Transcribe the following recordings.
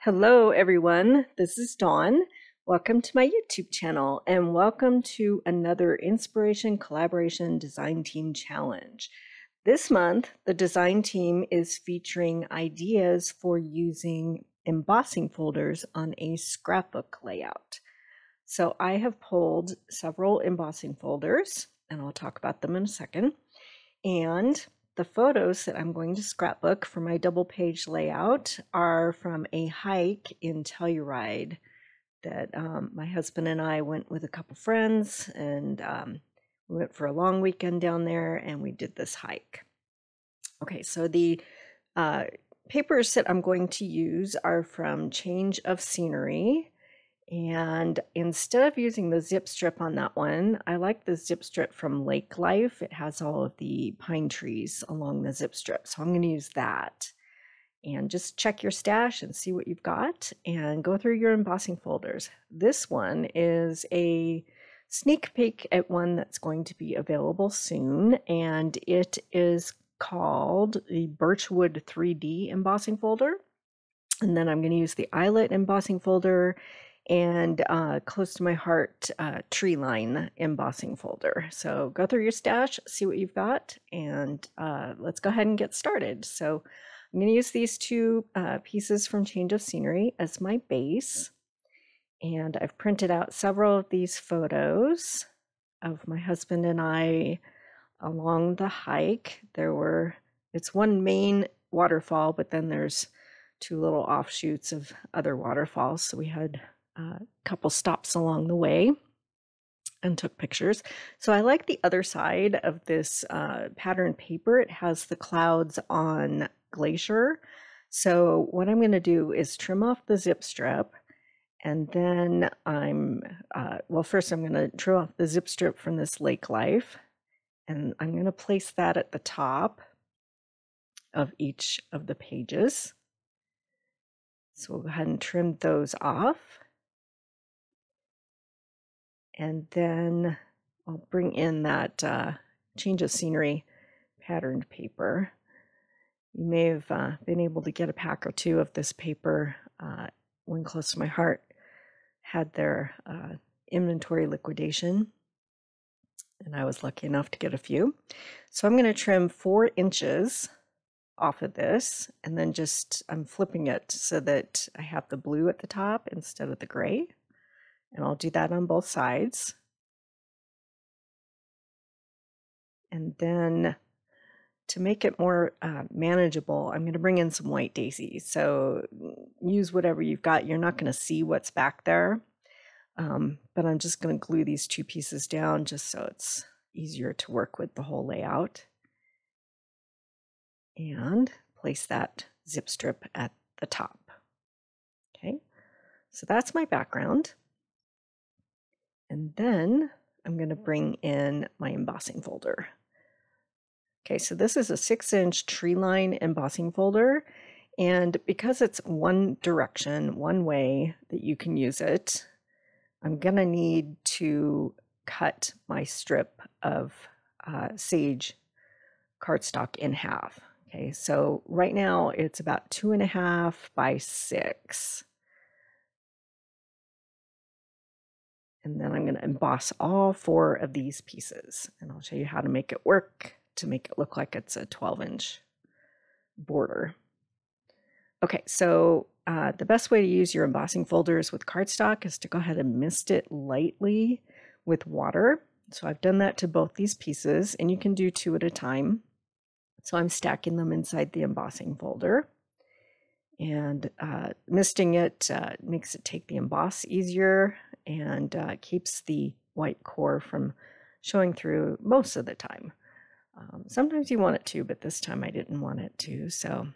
Hello everyone, this is Dawn. Welcome to my YouTube channel and welcome to another Inspiration Collaboration Design Team Challenge. This month, the design team is featuring ideas for using embossing folders on a scrapbook layout. So I have pulled several embossing folders and I'll talk about them in a second. And the photos that I'm going to scrapbook for my double page layout are from a hike in Telluride that my husband and I went with a couple friends, and we went for a long weekend down there and we did this hike. Okay, so the papers that I'm going to use are from Change of Scenery. And instead of using the zip strip on that one, I like the zip strip from Lake Life. It has all of the pine trees along the zip strip. So I'm going to use that. And just check your stash and see what you've got and go through your embossing folders. This one is a sneak peek at one that's going to be available soon. And it is called the Birchwood 3D embossing folder. And then I'm going to use the Eyelet embossing folder and Close to My Heart Treeline embossing folder. So go through your stash, see what you've got, and let's go ahead and get started. So I'm going to use these two pieces from Change of Scenery as my base, and I've printed out several of these photos of my husband and I along the hike. It's one main waterfall, but then there's two little offshoots of other waterfalls. So we had a couple stops along the way and took pictures. So I like the other side of this pattern paper. It has the clouds on glacier. So what I'm going to do is trim off the zip strip, and then first I'm going to trim off the zip strip from this Lake Life, and I'm going to place that at the top of each of the pages. So we'll go ahead and trim those off. And then I'll bring in that Change of Scenery patterned paper. You may have been able to get a pack or two of this paper when Close to My Heart had their inventory liquidation. And I was lucky enough to get a few. So I'm going to trim 4 inches off of this, and then I'm flipping it so that I have the blue at the top instead of the gray. And I'll do that on both sides. And then to make it more manageable, I'm going to bring in some white daisies. So use whatever you've got. You're not going to see what's back there. But I'm just going to glue these 2 pieces down just so it's easier to work with the whole layout. And place that zip strip at the top. Okay, so that's my background. And then I'm going to bring in my embossing folder. Okay, so this is a 6-inch Treeline embossing folder. And because it's one direction, one way that you can use it, I'm going to need to cut my strip of sage cardstock in half. Okay, so right now it's about 2.5 by 6. And then I'm going to emboss all 4 of these pieces. And I'll show you how to make it work to make it look like it's a 12-inch border. Okay, so the best way to use your embossing folders with cardstock is to go ahead and mist it lightly with water. So I've done that to both these pieces, and you can do 2 at a time. So I'm stacking them inside the embossing folder. And misting it makes it take the emboss easier and keeps the white core from showing through most of the time. Sometimes you want it to, but this time I didn't want it to. So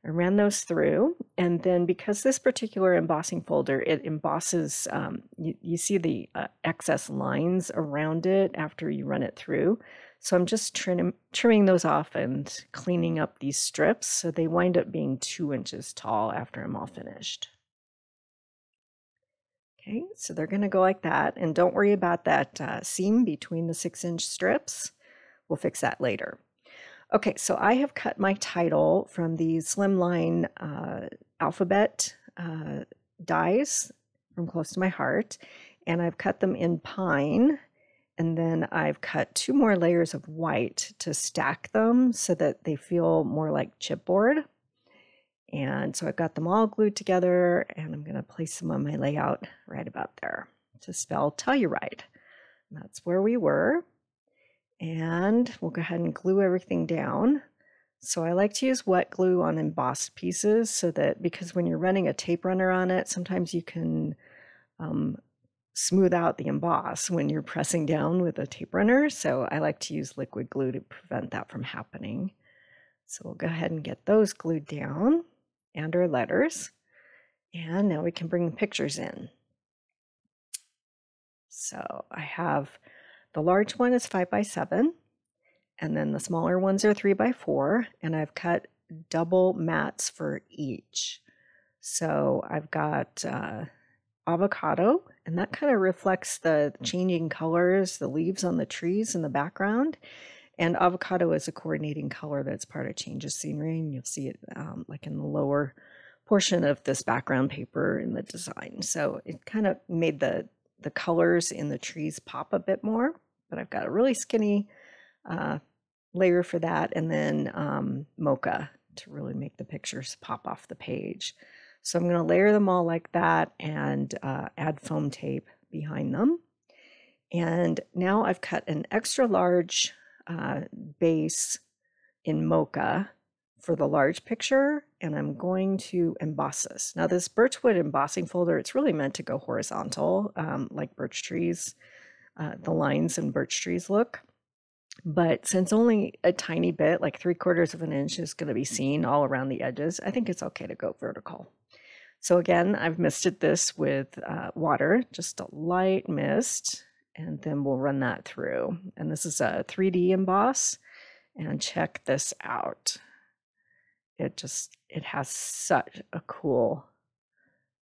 I ran those through. And then because this particular embossing folder, it embosses, you see the excess lines around it after you run it through. So I'm just trimming those off and cleaning up these strips so they wind up being 2 inches tall after I'm all finished. Okay, so they're going to go like that. And don't worry about that seam between the 6-inch strips. We'll fix that later. Okay, so I have cut my title from the Slimline alphabet dies from Close to My Heart, and I've cut them in pine, and then I've cut 2 more layers of white to stack them so that they feel more like chipboard. And so I've got them all glued together, and I'm going to place them on my layout right about there to spell Telluride. And that's where we were. And we'll go ahead and glue everything down. So I like to use wet glue on embossed pieces so that, because when you're running a tape runner on it, sometimes you can smooth out the emboss when you're pressing down with a tape runner. So I like to use liquid glue to prevent that from happening. So we'll go ahead and get those glued down and our letters. And now we can bring the pictures in. So I have the large one is 5x7, and then the smaller ones are 3x4, and I've cut double mats for each. So I've got avocado, and that kind of reflects the changing colors, the leaves on the trees in the background. And avocado is a coordinating color that's part of Change of Scenery, and you'll see it like in the lower portion of this background paper in the design. So it kind of made the colors in the trees pop a bit more, but I've got a really skinny layer for that, and then mocha to really make the pictures pop off the page. So I'm going to layer them all like that and add foam tape behind them. And now I've cut an extra large base in mocha for the large picture, and I'm going to emboss this. Now this birchwood embossing folder, it's really meant to go horizontal, like birch trees, the lines in birch trees look. But since only a tiny bit, like 3/4 of an inch, is going to be seen all around the edges, I think it's okay to go vertical. So again, I've misted this with water, just a light mist, and then we'll run that through. And this is a 3D emboss, and check this out. It has such a cool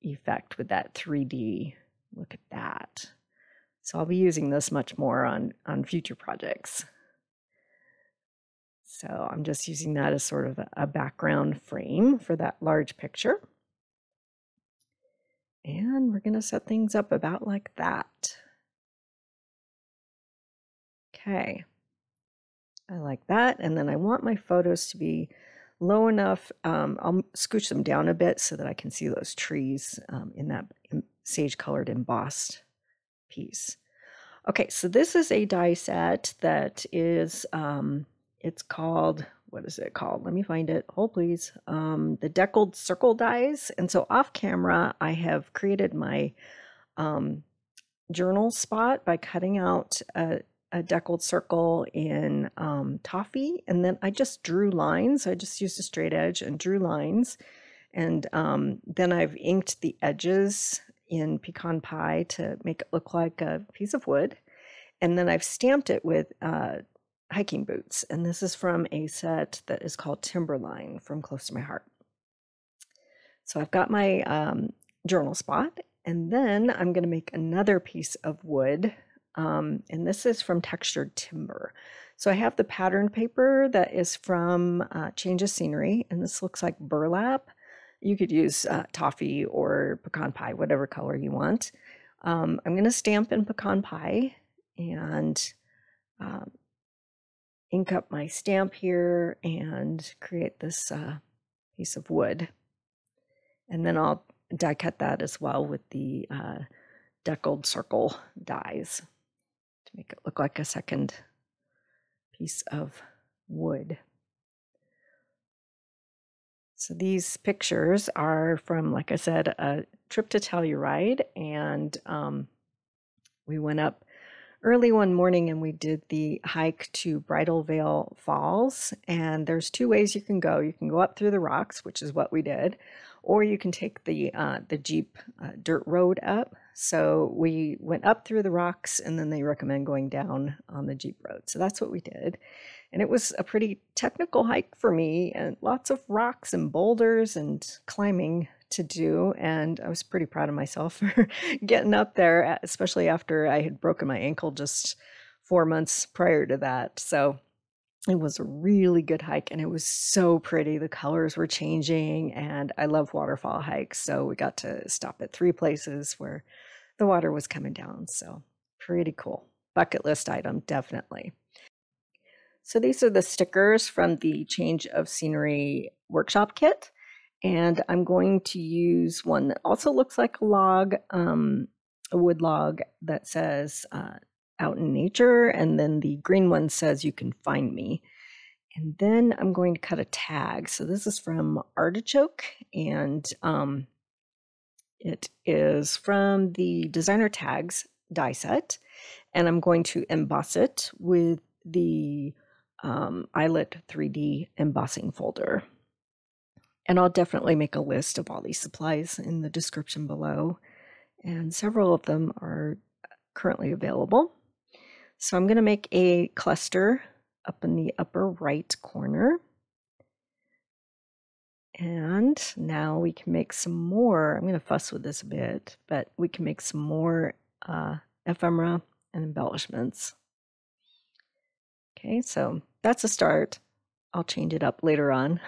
effect with that 3D. Look at that. So I'll be using this much more on future projects. So I'm just using that as sort of a background frame for that large picture. And we're going to set things up about like that. Okay. I like that. And then I want my photos to be low enough. I'll scooch them down a bit so that I can see those trees in that sage-colored embossed piece. Okay, so this is a die set that is, it's called, what is it called? Let me find it. Hold please. The deckled circle dies. And so off camera, I have created my journal spot by cutting out a deckled circle in toffee, and then I just drew lines. I just used a straight edge and drew lines, and then I've inked the edges in pecan pie to make it look like a piece of wood, and then I've stamped it with hiking boots, and this is from a set that is called Timberline from Close to My Heart. So I've got my journal spot, and then I'm going to make another piece of wood. And this is from Textured Timber. So I have the pattern paper that is from Change of Scenery, and this looks like burlap. You could use toffee or pecan pie, whatever color you want. I'm going to stamp in pecan pie and ink up my stamp here and create this piece of wood. And then I'll die cut that as well with the deckled circle dies to make it look like a second piece of wood. So these pictures are from, like I said, a trip to Telluride, and we went up early one morning and we did the hike to Bridal Veil Falls, and there's two ways you can go. You can go up through the rocks, which is what we did, or you can take the Jeep dirt road up. So we went up through the rocks, and then they recommend going down on the Jeep road. So that's what we did. And it was a pretty technical hike for me, and lots of rocks and boulders and climbing to do. And I was pretty proud of myself for getting up there, especially after I had broken my ankle just 4 months prior to that. So It was a really good hike, and it was so pretty. The colors were changing, and I love waterfall hikes, so we got to stop at 3 places where the water was coming down, so pretty cool. Bucket list item, definitely. So these are the stickers from the Change of Scenery workshop kit, and I'm going to use one that also looks like a log, a wood log that says out in nature, and then the green one says you can find me. And then I'm going to cut a tag. So this is from Artichoke, and it is from the Designer Tags die set, and I'm going to emboss it with the Eyelet 3D embossing folder. And I'll definitely make a list of all these supplies in the description below, and several of them are currently available. So I'm going to make a cluster up in the upper right corner. And now we can make some more. I'm going to fuss with this a bit, but we can make some more ephemera and embellishments. Okay, so that's a start. I'll change it up later on.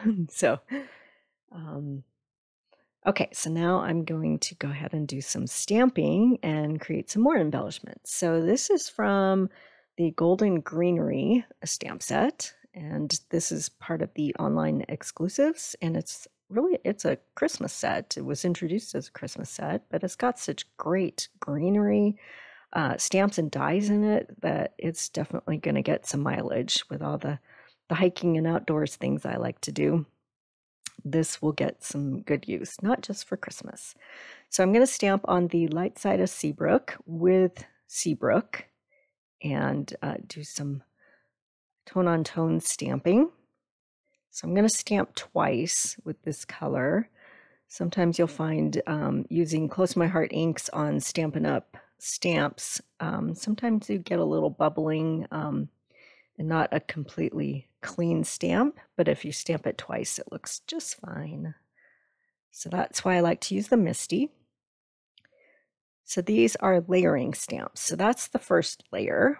Okay, so now I'm going to go ahead and do some stamping and create some more embellishments. So this is from the Golden Greenery stamp set, and this is part of the online exclusives, and it's a Christmas set. It was introduced as a Christmas set, but it's got such great greenery stamps and dies in it that it's definitely going to get some mileage with all the hiking and outdoors things I like to do. This will get some good use, not just for Christmas. So I'm going to stamp on the light side of Seabrook with Seabrook and do some tone-on-tone stamping. So I'm going to stamp twice with this color. Sometimes you'll find using Close to My Heart inks on Stampinup stamps, sometimes you get a little bubbling and not a completely clean stamp, but if you stamp it twice, it looks just fine. So that's why I like to use the Misty. So these are layering stamps. So that's the first layer.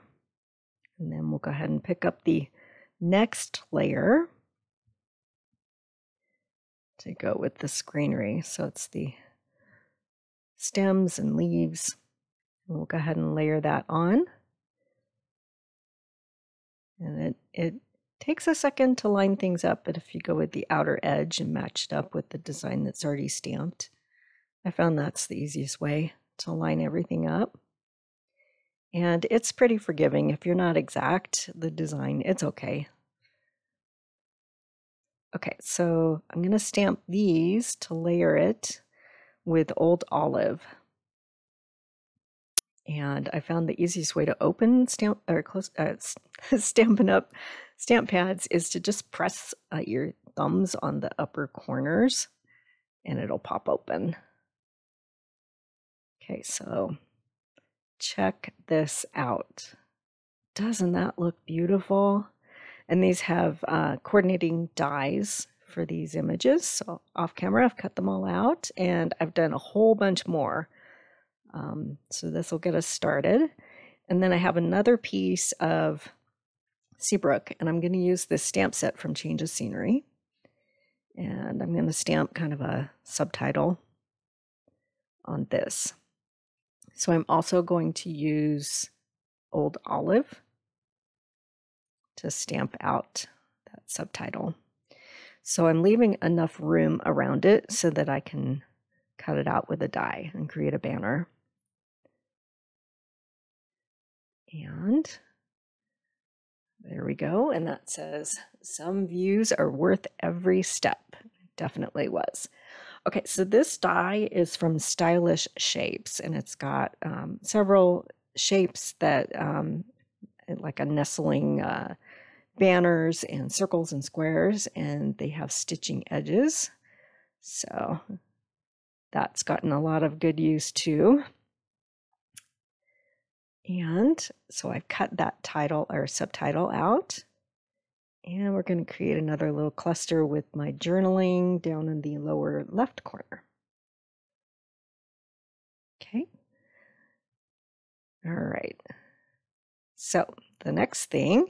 And then we'll go ahead and pick up the next layer to go with this greenery. So it's the stems and leaves. And we'll go ahead and layer that on. And it takes a second to line things up, but if you go with the outer edge and match it up with the design that's already stamped, I found that's the easiest way to line everything up. And it's pretty forgiving. If you're not exact, the design, it's okay. Okay, so I'm going to stamp these to layer it with Old Olive. And I found the easiest way to open Stampin' Up stamp pads is to just press your thumbs on the upper corners and it'll pop open. Okay, so check this out. Doesn't that look beautiful? And these have coordinating dies for these images. So off camera, I've cut them all out and I've done a whole bunch more. So this will get us started. And then I have another piece of Seabrook, and I'm going to use this stamp set from Change of Scenery. And I'm going to stamp kind of a subtitle on this. So I'm also going to use Old Olive to stamp out that subtitle. So I'm leaving enough room around it so that I can cut it out with a die and create a banner. And there we go. And that says, some views are worth every step. Definitely was. Okay, so this die is from Stylish Shapes, and it's got several shapes that, like a nestling banners and circles and squares, and they have stitching edges. So that's gotten a lot of good use too. And so I've cut that title or subtitle out. And we're going to create another little cluster with my journaling down in the lower left corner. Okay. All right. So the next thing,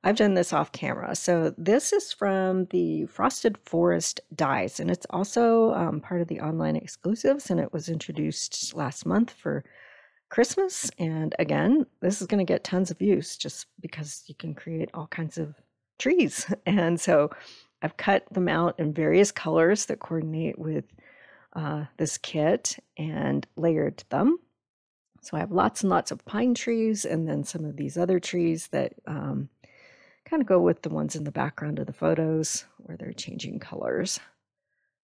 I've done this off camera. So this is from the Frosted Forest dies, and it's also part of the online exclusives, and it was introduced last month for Christmas. And again, this is going to get tons of use just because you can create all kinds of trees. And so I've cut them out in various colors that coordinate with this kit and layered them. So I have lots and lots of pine trees, and then some of these other trees that kind of go with the ones in the background of the photos where they're changing colors.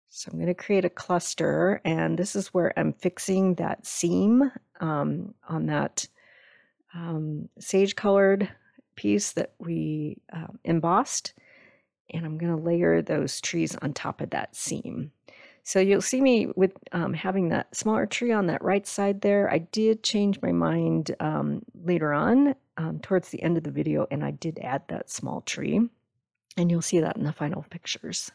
So I'm going to create a cluster, and this is where I'm fixing that seam on that sage-colored piece that we embossed, and I'm going to layer those trees on top of that seam. So you'll see me with having that smaller tree on that right side there. I did change my mind later on towards the end of the video, and I did add that small tree, and you'll see that in the final pictures.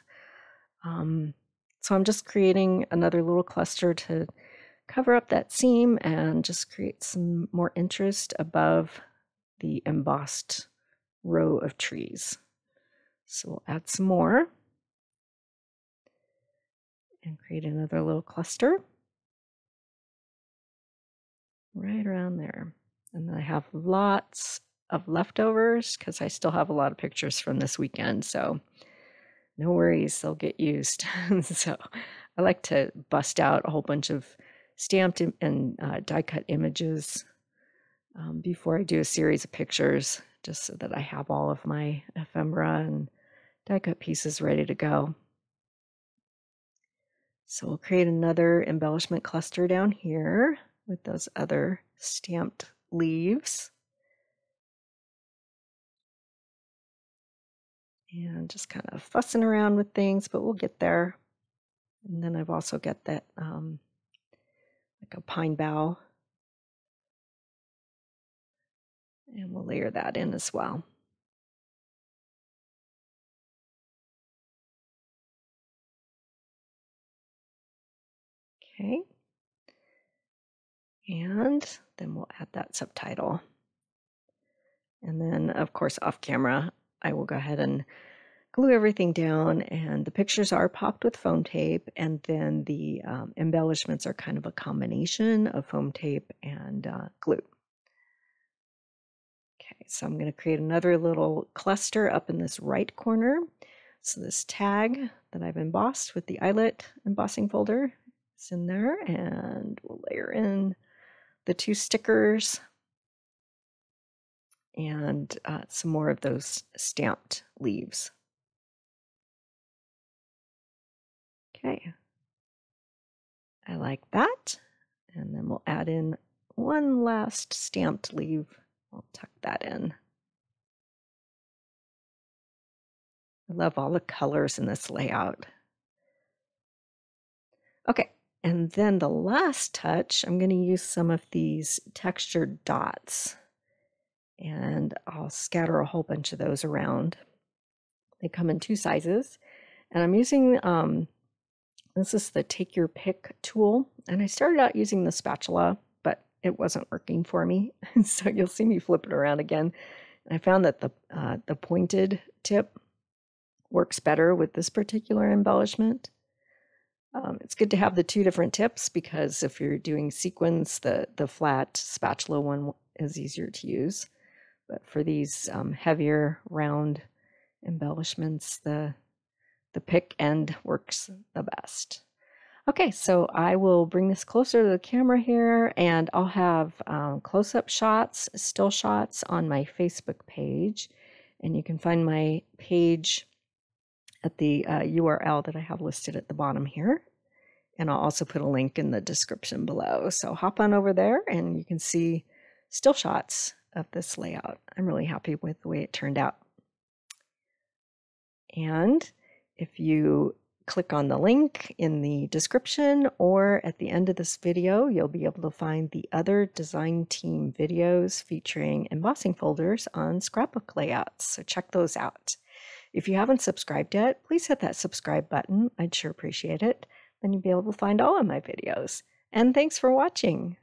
So I'm just creating another little cluster to cover up that seam and just create some more interest above the embossed row of trees. So we'll add some more and create another little cluster right around there. And then I have lots of leftovers because I still have a lot of pictures from this weekend, so no worries, they'll get used. So I like to bust out a whole bunch of stamped and die cut images before I do a series of pictures, just so that I have all of my ephemera and die cut pieces ready to go. So we'll create another embellishment cluster down here with those other stamped leaves. And just kind of fussing around with things, but we'll get there. And then I've also got that like a pine bough. And we'll layer that in as well. Okay. And then we'll add that subtitle. And then, of course, off camera, I will go ahead and glue everything down, and the pictures are popped with foam tape, and then the embellishments are kind of a combination of foam tape and glue. Okay, so I'm going to create another little cluster up in this right corner. So this tag that I've embossed with the eyelet embossing folder is in there, and we'll layer in the two stickers and some more of those stamped leaves. Okay, I like that. And then we'll add in one last stamped leaf. I'll tuck that in. I love all the colors in this layout. Okay, and then the last touch, I'm going to use some of these textured dots, and I'll scatter a whole bunch of those around. They come in two sizes, and I'm using this is the Take Your Pick tool, and I started out using the spatula, but it wasn't working for me. So you'll see me flip it around again. And I found that the pointed tip works better with this particular embellishment. It's good to have the two different tips, because if you're doing sequins, the flat spatula one is easier to use. But for these heavier round embellishments, the pick end works the best. Okay, so I will bring this closer to the camera here, and I'll have close-up shots, still shots on my Facebook page, and you can find my page at the URL that I have listed at the bottom here, and I'll also put a link in the description below. So hop on over there and you can see still shots of this layout. I'm really happy with the way it turned out. And if you click on the link in the description or at the end of this video, you'll be able to find the other design team videos featuring embossing folders on scrapbook layouts. So check those out. If you haven't subscribed yet, please hit that subscribe button. I'd sure appreciate it. Then you'll be able to find all of my videos. And thanks for watching.